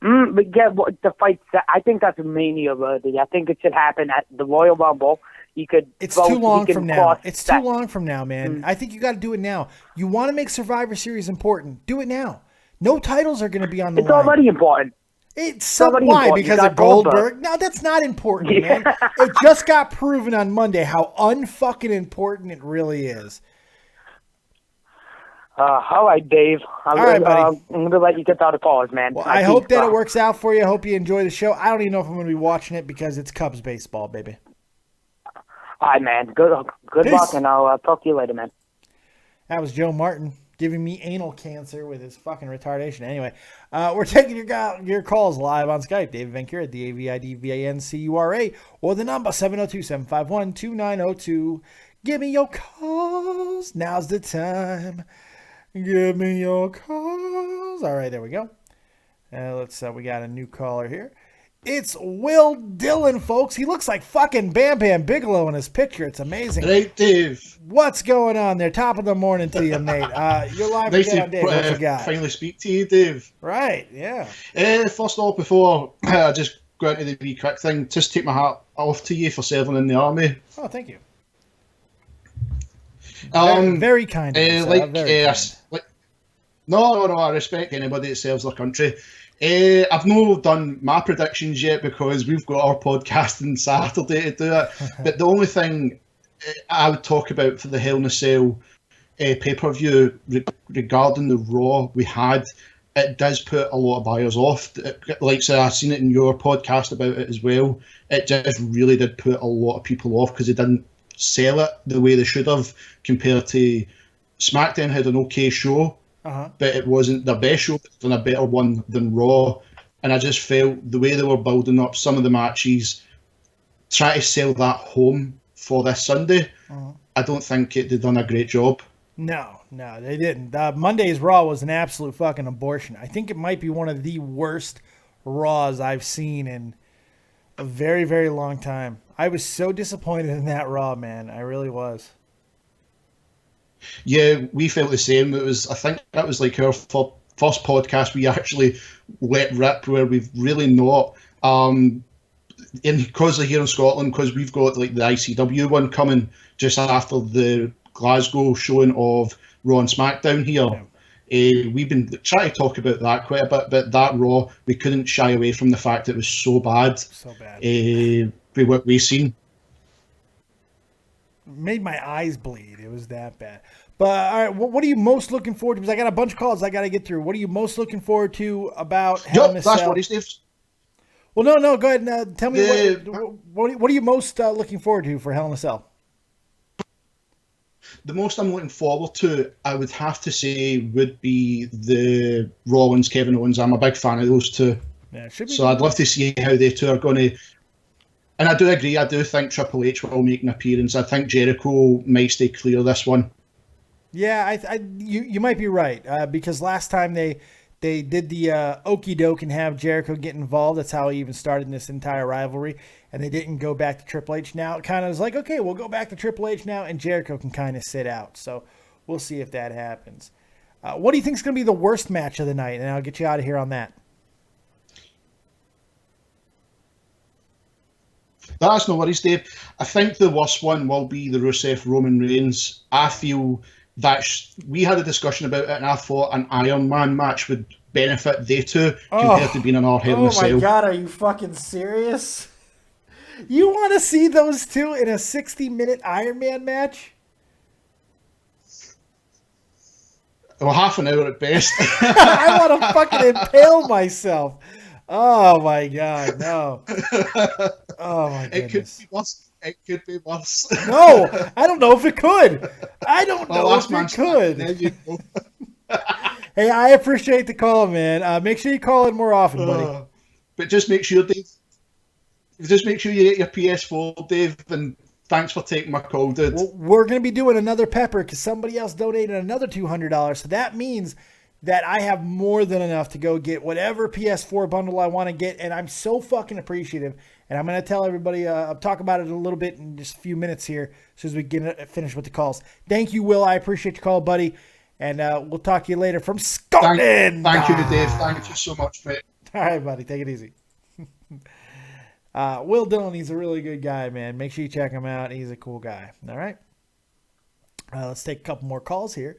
But yeah, the fight. I think that's Mania worthy. I think it should happen at the Royal Rumble. It's too long from now. It's too long from now, man. I think you got to do it now. You want to make Survivor Series important? Do it now. No titles are going to be on the line. It's already important. It's why? Because of Goldberg? No, that's not important, man. It just got proven on Monday how unfucking important it really is. All right, Dave. All right, buddy. I'm going to let you get out of calls, man. Well, I hope that it works out for you. I hope you enjoy the show. I don't even know if I'm going to be watching it because it's Cubs baseball, baby. All right, man. Good luck, and I'll talk to you later, man. That was Joe Martin giving me anal cancer with his fucking retardation. Anyway, we're taking your calls live on Skype. David Vancura, DAVIDVANCURA, or the number 702-751-2902. Give me your calls. Now's the time. Give me your calls. All right, there we go. We got a new caller here. It's Will Dillon, folks. He looks like fucking Bam Bam Bigelow in his picture. It's amazing. Right, Dave. What's going on there? Top of the morning to you, mate. You're live nice again, Dave. What you got? Finally speak to you, Dave. Right, yeah. First off, before I just go into the wee quick thing, just take my hat off to you for serving in the army. Oh, thank you. Very kind of you, very kind. No, I respect anybody that serves their country. I've not done my predictions yet because we've got our podcast on Saturday to do it. But the only thing I would talk about for the Hell in a Cell pay-per-view regarding the Raw we had, it does put a lot of buyers off. Like I said, I've seen it in your podcast about it as well. It just really did put a lot of people off because they didn't sell it the way they should have compared to SmackDown had an okay show. But it wasn't their best show, but a better one than Raw. And I just felt the way they were building up some of the matches, try to sell that home for this Sunday, I don't think they've done a great job. No, they didn't. Monday's Raw was an absolute fucking abortion. I think it might be one of the worst Raws I've seen in a very, very long time. I was so disappointed in that Raw, man. I really was. Yeah, we felt the same. I think that was like our first podcast we actually let rip, where we've really not. And because they're here in Scotland, because we've got like the ICW one coming just after the Glasgow showing of Raw and SmackDown here. Yeah. We've been trying to talk about that quite a bit, but that Raw, we couldn't shy away from the fact it was so bad. So bad. With what we've seen. Made my eyes bleed. It was that bad. But all right, what are you most looking forward to? Because I got a bunch of calls I got to get through. What are you most looking forward to about Hell in a Cell? That's what he says. Well, no, go ahead and tell me what are you most looking forward to for Hell in a Cell? The most I'm looking forward to, I would have to say, would be the Rollins, Kevin Owens. I'm a big fan of those two. Yeah, should be. So I'd love to see how they two are going to. And I do agree. I do think Triple H will make an appearance. I think Jericho might stay clear of this one. Yeah, you might be right because last time they did the okie doke and have Jericho get involved. That's how he even started in this entire rivalry, and they didn't go back to Triple H. Now it kind of is like, okay, we'll go back to Triple H now, and Jericho can kind of sit out. So we'll see if that happens. What do you think is going to be the worst match of the night? And I'll get you out of here on that. That's no worries, Dave. I think the worst one will be the Rusev Roman Reigns. I feel that we had a discussion about it, and I thought an Iron Man match would benefit they two compared to being an Hell in a Cell. Oh my god, are you fucking serious? You want to see those two in a 60-minute Iron Man match? Well, half an hour at best. I want to fucking impale myself. Oh my god, no. Oh my goodness. It could be worse. It could be worse. No, I don't know if it could. I don't know last if man it could. There you go. Hey, I appreciate the call, man. Make sure you call in more often, buddy. But just make sure, Dave. Just make sure you get your PS4, Dave, and thanks for taking my call, dude. Well, we're going to be doing another pepper because somebody else donated another $200. So that means that I have more than enough to go get whatever PS4 bundle I want to get. And I'm so fucking appreciative. And I'm going to tell everybody, I'll talk about it a little bit in just a few minutes here as soon as we get finished with the calls. Thank you, Will. I appreciate your call, buddy. And we'll talk to you later from Scotland. Thank you, Dave. Thank you so much, mate. All right, buddy. Take it easy. Will Dillon, he's a really good guy, man. Make sure you check him out. He's a cool guy. All right. Let's take a couple more calls here.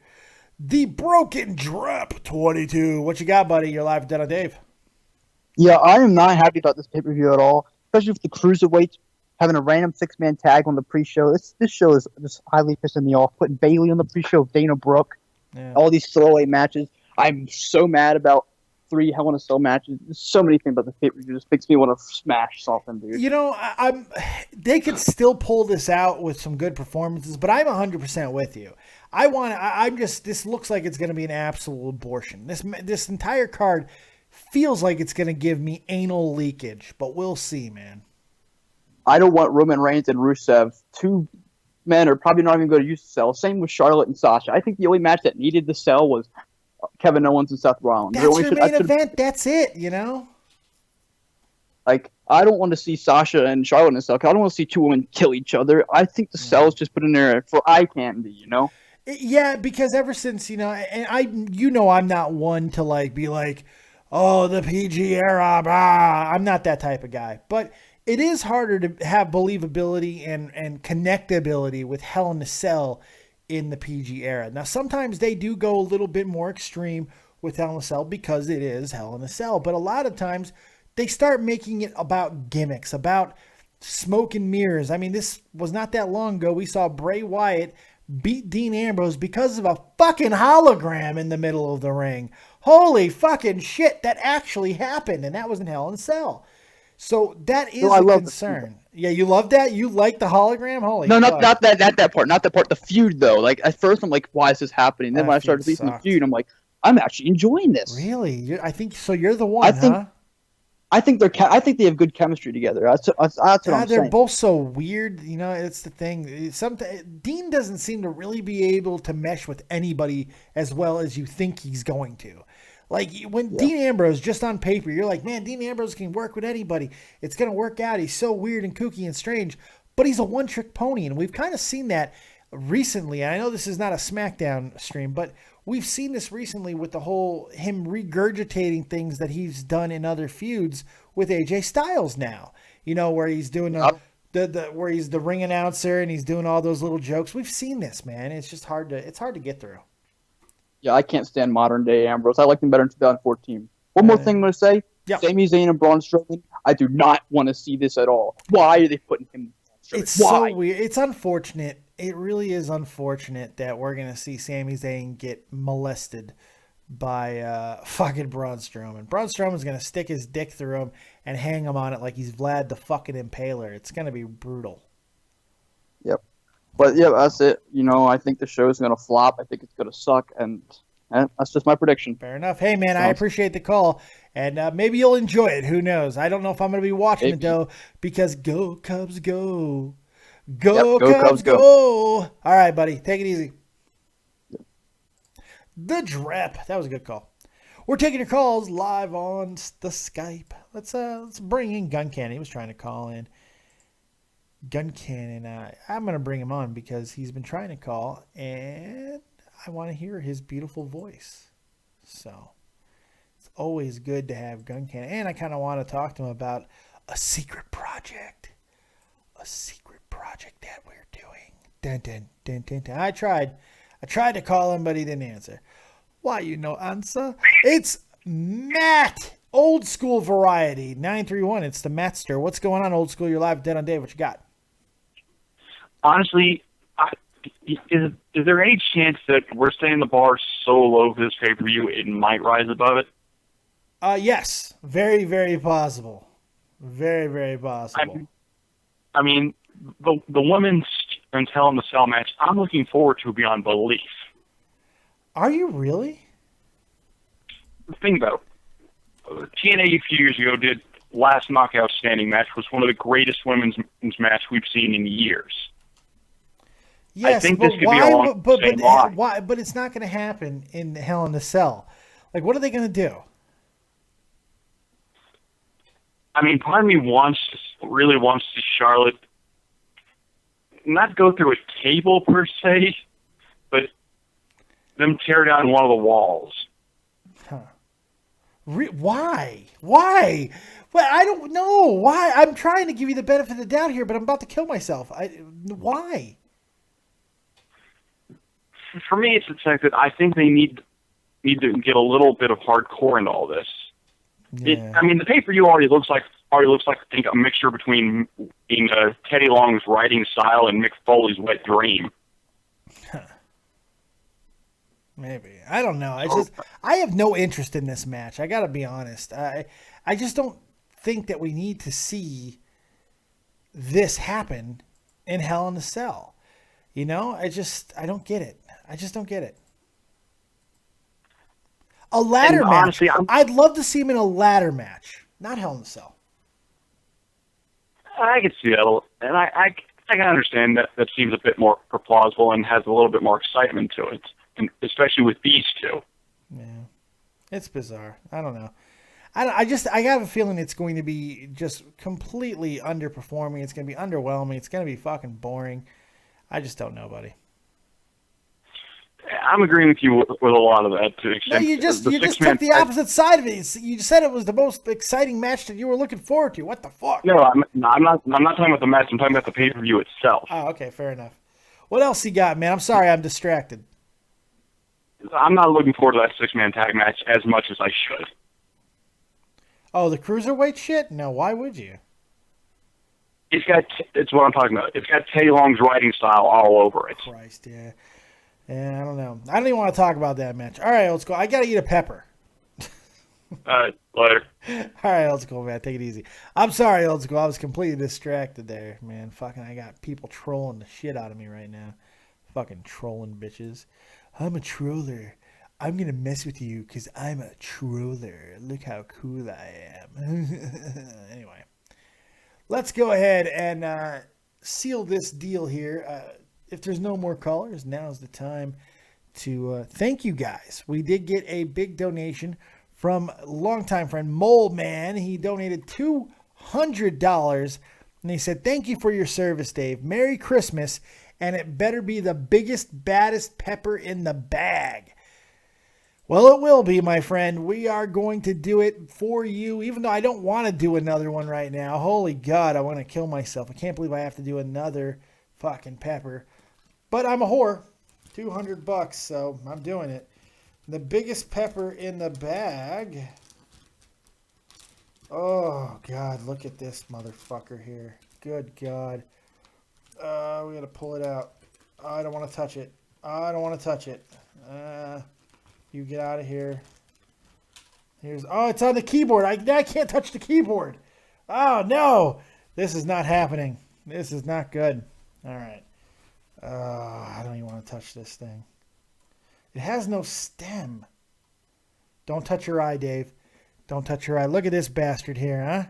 The Broken Drop 22. What you got, buddy? You're live with Dead on Dave. Yeah, I am not happy about this pay-per-view at all, especially with the cruiserweights having a random six-man tag on the pre-show. This show is just highly pissing me off. Putting Bailey on the pre-show with Dana Brooke, all these throwaway matches. I'm so mad about 3 Hell in a Cell matches. There's so many things about the pay-per-view just makes me want to smash something, dude. You know, they could still pull this out with some good performances, but I'm 100% with you. This looks like it's going to be an absolute abortion. This entire card feels like it's going to give me anal leakage, but we'll see, man. I don't want Roman Reigns and Rusev. 2 men are probably not even going to use the cell. Same with Charlotte and Sasha. I think the only match that needed the cell was Kevin Owens and Seth Rollins. That's your main event. That's it, you know? Like, I don't want to see Sasha and Charlotte and cell. I don't want to see 2 women kill each other. I think the cell is just put in there for eye candy, you know? Yeah, because ever since, you know, and I'm not one to be like, oh, the PG era, blah. I'm not that type of guy. But it is harder to have believability and connectability with Hell in a Cell in the PG era. Now, sometimes they do go a little bit more extreme with Hell in a Cell because it is Hell in a Cell. But a lot of times they start making it about gimmicks, about smoke and mirrors. I mean, this was not that long ago. We saw Bray Wyatt beat Dean Ambrose because of a fucking hologram in the middle of the ring. Holy fucking shit, that actually happened, and that was in Hell in a Cell. So that is a concern. Yeah, you love that? You like the hologram? Holy No, fuck. not that part. Not that part. The feud, though. Like, at first, I'm like, why is this happening? Then when I started listening to the feud, I'm like, I'm actually enjoying this. Really? I think so. You're the one, huh? I think they have good chemistry together. That's what I'm saying. They're both so weird. You know, it's the thing. Dean doesn't seem to really be able to mesh with anybody as well as you think he's going to. Like, when Dean Ambrose, just on paper, you're like, man, Dean Ambrose can work with anybody. It's going to work out. He's so weird and kooky and strange, but he's a one-trick pony, and we've kind of seen that recently. And I know this is not a SmackDown stream, but we've seen this recently with the whole him regurgitating things that he's done in other feuds with AJ Styles now. You know, where he's doing where he's the ring announcer and he's doing all those little jokes. We've seen this, man. It's just hard to get through. Yeah, I can't stand modern day Ambrose. I liked him better in 2014. One more thing I'm going to say. Yep. Sami Zayn and Braun Strowman, I do not want to see this at all. Why are they putting him? It's so weird. It's unfortunate. It really is unfortunate that we're going to see Sami Zayn get molested by fucking Braun Strowman. Braun Strowman's going to stick his dick through him and hang him on it like he's Vlad the fucking Impaler. It's going to be brutal. Yep. But yeah, that's it. You know, I think the show is going to flop. I think it's going to suck, and that's just my prediction. Fair enough. Hey, man, I appreciate the call, and maybe you'll enjoy it. Who knows? I don't know if I'm going to be watching it, though, because go Cubs, go. Go Cubs, go. All right, buddy. Take it easy. The Drep. That was a good call. We're taking your calls live on the Skype. Let's bring in Gun Cannon. He was trying to call in. Gun Cannon, I'm going to bring him on because he's been trying to call, and I want to hear his beautiful voice. So it's always good to have Gun Cannon, and I kind of want to talk to him about a secret project. A secret project that we're doing. Dun, dun, dun, dun, dun. I tried to call him, but he didn't answer. Why you no answer? It's Matt Old School Variety 931. It's the Matster. What's going on, Old School? You're live, Dead on Dave. What you got? Honestly, is there any chance that we're setting the bar so low for this pay-per-view it might rise above it? Yes. Very, very possible. Very, very possible. I mean, the women's Hell in the Cell match, I'm looking forward to beyond belief. Are you really? Think about it. TNA a few years ago did Last Knockout Standing match, was one of the greatest women's match we've seen in years. Yes, I think but this could why? Be along the same line. Why? But it's not going to happen in Hell in the Cell. Like, what are they going to do? I mean, part of me really wants to Charlotte not go through a table per se, but them tear down one of the walls. Huh. Why? Why? Well, I don't know. Why? I'm trying to give you the benefit of the doubt here, but I'm about to kill myself. Why? For me, it's the fact that I think they need to get a little bit of hardcore into all this. Yeah. I mean, the pay-per-view already looks like I think a mixture between Teddy Long's writing style and Mick Foley's Wet Dream. Maybe. I don't know. I have no interest in this match. I got to be honest. I just don't think that we need to see this happen in Hell in a Cell. You know, I don't get it. I just don't get it. A ladder match. Honestly, I'd love to see him in a ladder match, not Hell in a Cell. I can see that, and I can understand that seems a bit more plausible and has a little bit more excitement to it, and especially with these two. Yeah, it's bizarre. I don't know. I have a feeling it's going to be just completely underperforming. It's going to be underwhelming. It's going to be fucking boring. I just don't know, buddy. I'm agreeing with you with a lot of that to an No, extent. you just took the opposite side of it. You said it was the most exciting match that you were looking forward to. What the fuck? No, I'm not talking about the match. I'm talking about the pay-per-view itself. Oh, okay, fair enough. What else you got, man? I'm sorry, I'm distracted. I'm not looking forward to that six-man tag match as much as I should. Oh, the cruiserweight shit? No, why would you? It's what I'm talking about. It's got Teddy Long's writing style all over it. Christ, yeah. Yeah, I don't know. I don't even want to talk about that match. All right, let's go. I got to eat a pepper. Later. All right, old school, man. Take it easy. I'm sorry, old school. I was completely distracted there, man. Fucking, I got people trolling the shit out of me right now. Fucking trolling bitches. I'm a troller. I'm going to mess with you because I'm a troller. Look how cool I am. Anyway, let's go ahead and seal this deal here. If there's no more callers, now's the time to thank you guys. We did get a big donation from longtime friend Mole Man. He donated $200, and he said, "Thank you for your service, Dave. Merry Christmas, and it better be the biggest, baddest pepper in the bag." Well, it will be, my friend. We are going to do it for you, even though I don't want to do another one right now. Holy God, I want to kill myself. I can't believe I have to do another fucking pepper. But I'm a whore. $200, so I'm doing it. The biggest pepper in the bag. Oh, God, look at this motherfucker here. Good God. We got to pull it out. I don't want to touch it. I don't want to touch it. You get out of here. Oh, it's on the keyboard. I can't touch the keyboard. Oh, no. This is not happening. This is not good. All right. I don't even want to touch this thing. It has no stem. Don't touch your eye, Dave. Don't touch your eye. Look at this bastard here, huh?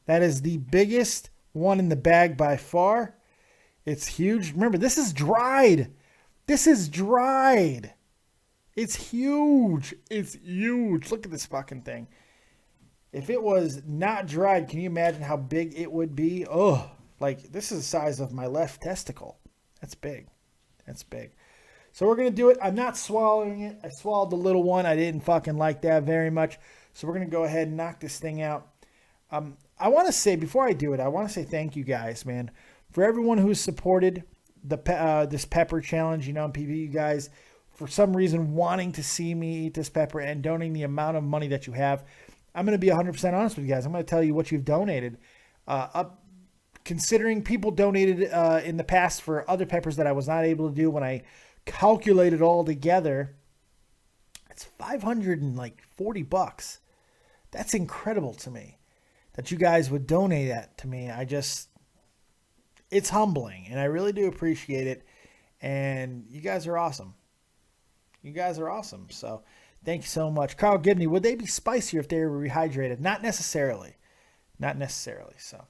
That is the biggest one in the bag by far. It's huge. Remember, this is dried. This is dried. It's huge. It's huge. Look at this fucking thing. If it was not dried, can you imagine how big it would be? Oh, like this is the size of my left testicle. That's big. That's big. So we're going to do it. I'm not swallowing it. I swallowed the little one. I didn't fucking like that very much. So we're going to go ahead and knock this thing out. I want to say, before I do it, I want to say thank you guys, man, for everyone who's supported this pepper challenge. You know, and you guys, for some reason, wanting to see me eat this pepper and donating the amount of money that you have. I'm going to be 100% honest with you guys. I'm going to tell you what you've donated. Considering people donated in the past for other peppers that I was not able to do, when I calculated all together, it's $540. That's incredible to me that you guys would donate that to me. It's humbling, and I really do appreciate it. And you guys are awesome. You guys are awesome. So thank you so much. Carl Gibney, would they be spicier if they were rehydrated? Not necessarily. Not necessarily. So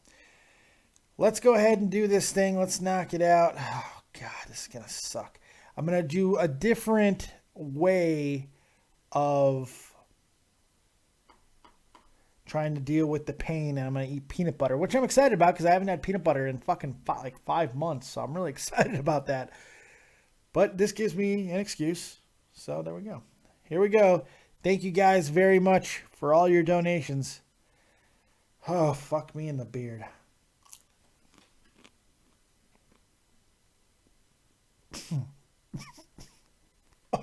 let's go ahead and do this thing. Let's knock it out. Oh, God, this is going to suck. I'm going to do a different way of trying to deal with the pain, and I'm going to eat peanut butter, which I'm excited about because I haven't had peanut butter in fucking 5 months, so I'm really excited about that. But this gives me an excuse, so there we go. Here we go. Thank you guys very much for all your donations. Oh, fuck me in the beard.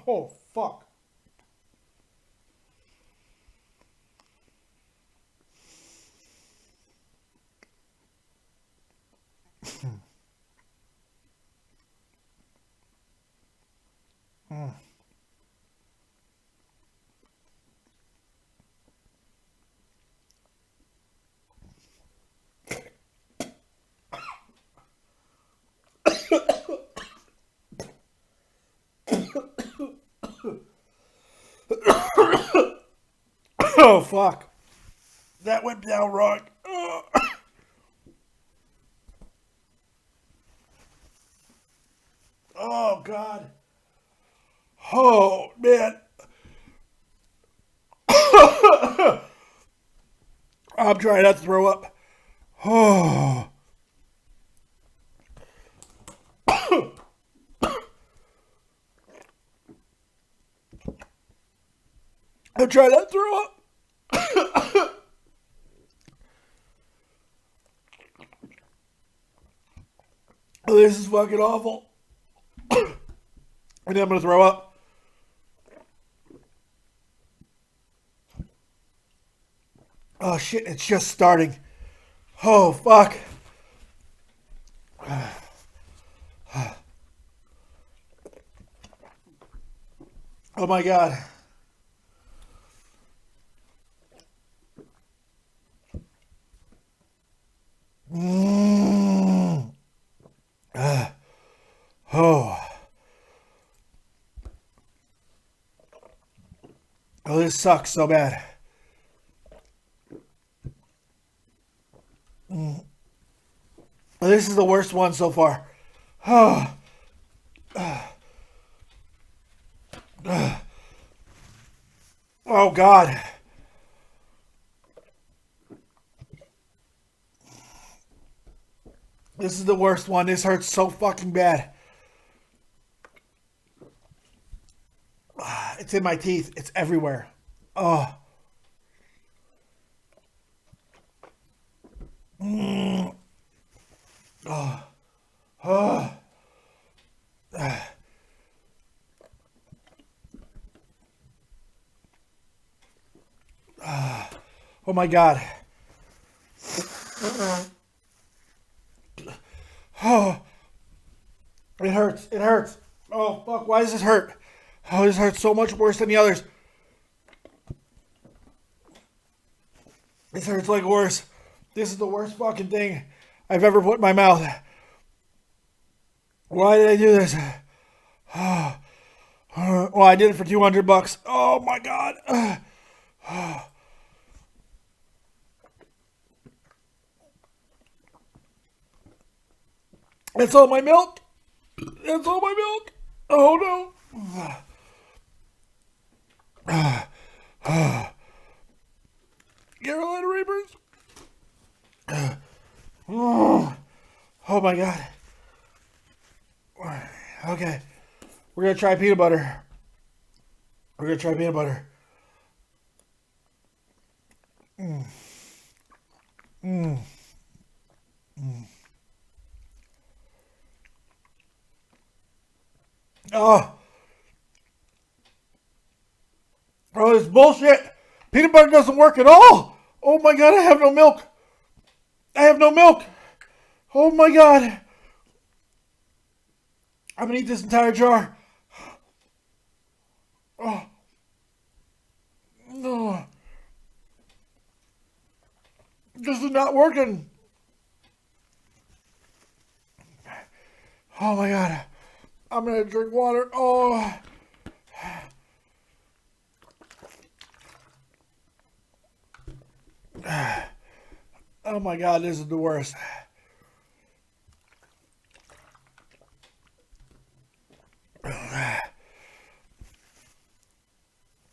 Oh, fuck. Oh, fuck. That went down wrong. Oh, God. Oh, man. I'm trying not to throw up. Oh. I'm trying not to throw up. Oh, this is fucking awful. And then I'm going to throw up. Oh, shit. It's just starting. Oh, fuck. Oh, my God. Oh, this sucks so bad. Oh, this is the worst one so far. Oh, oh God. This is the worst one. This hurts so fucking bad. It's in my teeth. It's everywhere. Oh. Oh. Oh. Oh my God. Oh. It hurts. It hurts. Oh, fuck. Why does this hurt? Oh, this hurts so much worse than the others. This hurts like worse. This is the worst fucking thing I've ever put in my mouth. Why did I do this? Oh. Well, I did it for $200. Oh my God. That's all my milk. That's all my milk. Oh no. Carolina Reapers. Oh my God. Okay. We're going to try peanut butter. We're going to try peanut butter. Oh, this bullshit. Peanut butter doesn't work at all. Oh my God, I have no milk. I have no milk. Oh my God. I'm going to eat this entire jar. Oh. No. This is not working. Oh my God. I'm going to drink water. Oh. Oh my God, this is the worst.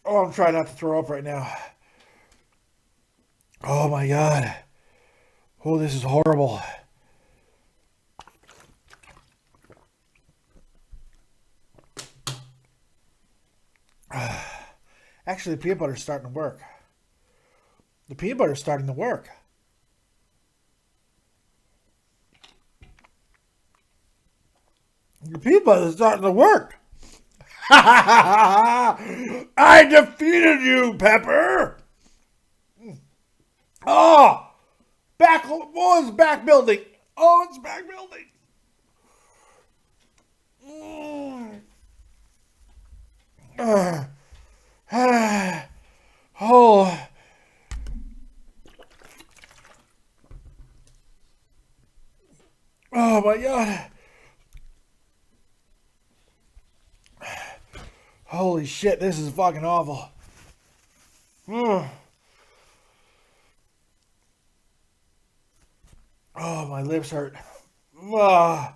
Oh, I'm trying not to throw up right now. Oh my God. Oh, this is horrible. Actually, the peanut butter's starting to work. The peanut butter's starting to work. The peanut butter's starting to work. I defeated you, Pepper. Oh, it's back building. Oh, it's back building. Oh. Oh my God. Holy shit, this is fucking awful. Oh, my lips hurt. My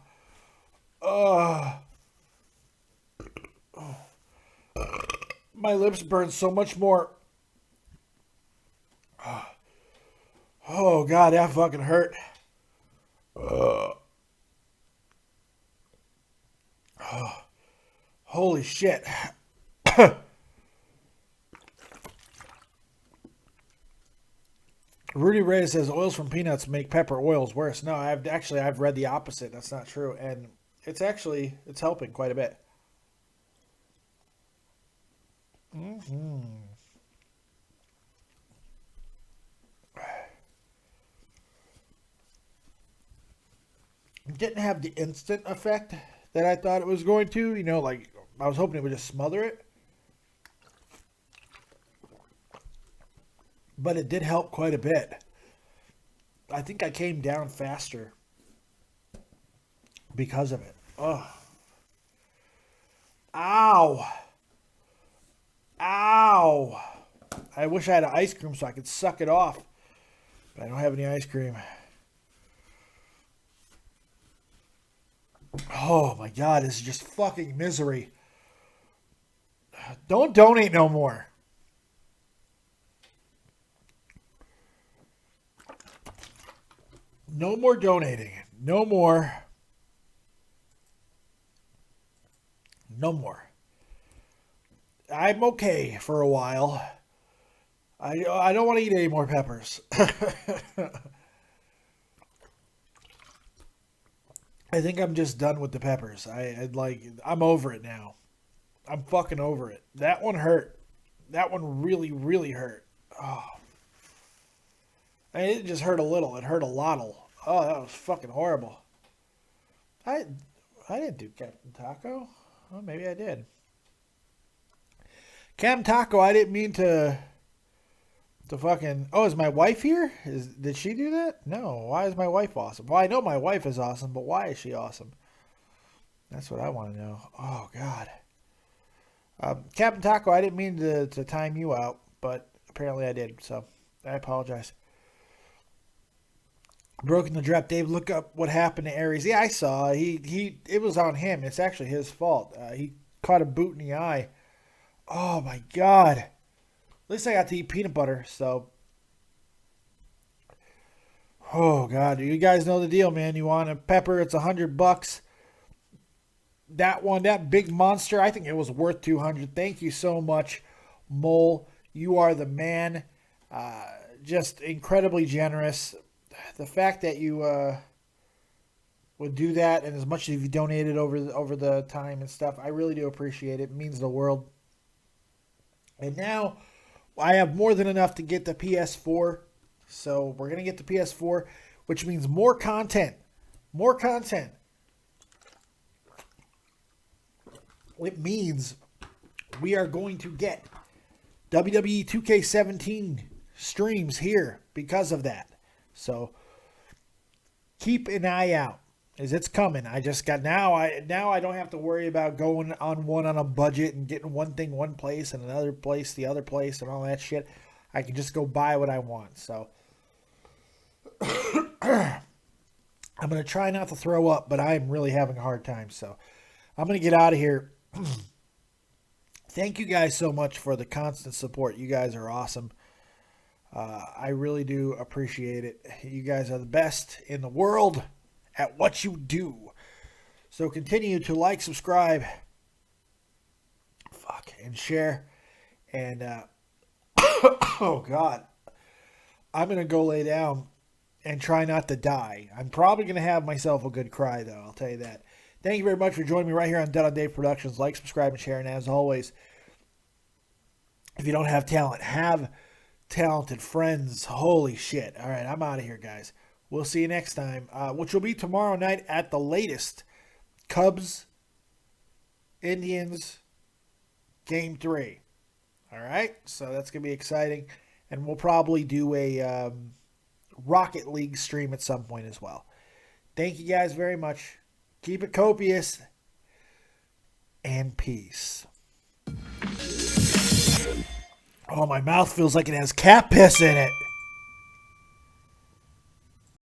lips burn so much more. Oh God, that fucking hurt. Holy shit. Rudy Ray says oils from peanuts make pepper oils worse. No, I've read the opposite. That's not true. And it's helping quite a bit. It didn't have the instant effect that I thought it was going to. You know, like I was hoping it would just smother it. But it did help quite a bit. I think I came down faster because of it. Oh. Ow. Ow. I wish I had an ice cream so I could suck it off. But I don't have any ice cream. Oh my God, this is just fucking misery. Don't donate no more. No more donating. No more. No more. I'm okay for a while. I don't want to eat any more peppers. I think I'm just done with the peppers. I'm over it now. I'm fucking over it. That one hurt. That one really, really hurt. Oh. And it didn't just hurt a little. It hurt a lot. Oh, that was fucking horrible. I didn't do Captain Taco. Well, maybe I did. Captain Taco, I didn't mean to fucking... Oh, is my wife here? Did she do that? No. Why is my wife awesome? Well, I know my wife is awesome, but why is she awesome? That's what I want to know. Oh, God. Captain Taco, I didn't mean to time you out, but apparently I did, so I apologize. Broken the Drop. Dave, look up what happened to Aries. Yeah, I saw. It was on him. It's actually his fault. He caught a boot in the eye. Oh, my God. At least I got to eat peanut butter, so. Oh, God. You guys know the deal, man. You want a pepper, it's $100. That one, that big monster, I think it was worth $200. Thank you so much, Mole. You are the man. Just incredibly generous. The fact that you would do that, and as much as you donated over the time and stuff, I really do appreciate it. It means the world. And now I have more than enough to get the PS4. So we're going to get the PS4, which means more content. More content. It means we are going to get WWE 2K17 streams here because of that. So keep an eye out, as it's coming. I just got now I don't have to worry about going on a budget and getting one thing one place and another place the other place and all that shit. I can just go buy what I want. So I'm going to try not to throw up, but I'm really having a hard time. So I'm going to get out of here. Thank you guys so much for the constant support. You guys are awesome. I really do appreciate it. You guys are the best in the world at what you do. So continue to like, subscribe, and share. And, oh God, I'm going to go lay down and try not to die. I'm probably going to have myself a good cry, though. I'll tell you that. Thank you very much for joining me right here on Dead on Dave Productions. Like, subscribe, and share. And as always, if you don't have talent, have talented friends. Holy shit. All right, I'm out of here, guys. We'll see you next time, which will be tomorrow night at the latest. Cubs, Indians, Game 3. All right, so that's going to be exciting. And we'll probably do a Rocket League stream at some point as well. Thank you guys very much. Keep it copious. And peace. Oh, my mouth feels like it has cat piss in it.